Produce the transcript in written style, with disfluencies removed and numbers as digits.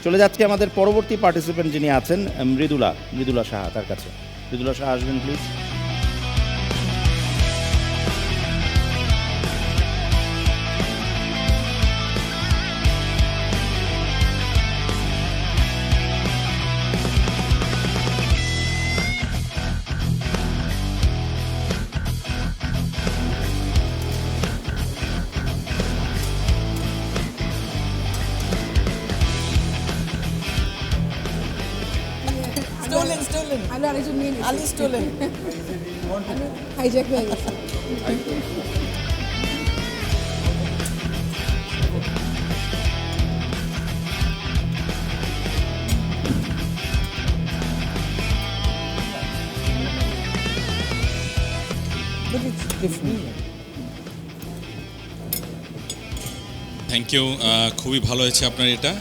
চলে যাচ্ছে আমাদের পরবর্তী পার্টিসিপেন্ট যিনি আছেন মৃদুলা সাহা, তার কাছে। মৃদুলা সাহা আসবেন প্লিজ। Stolen. আলু আরেকজন নিয়ে নিয়েছে। Ali stolen. আলু হাইজ্যাক হয়ে গেছে। But it's different. Thank you, খুবই ভালো হয়েছে আপনার এটা।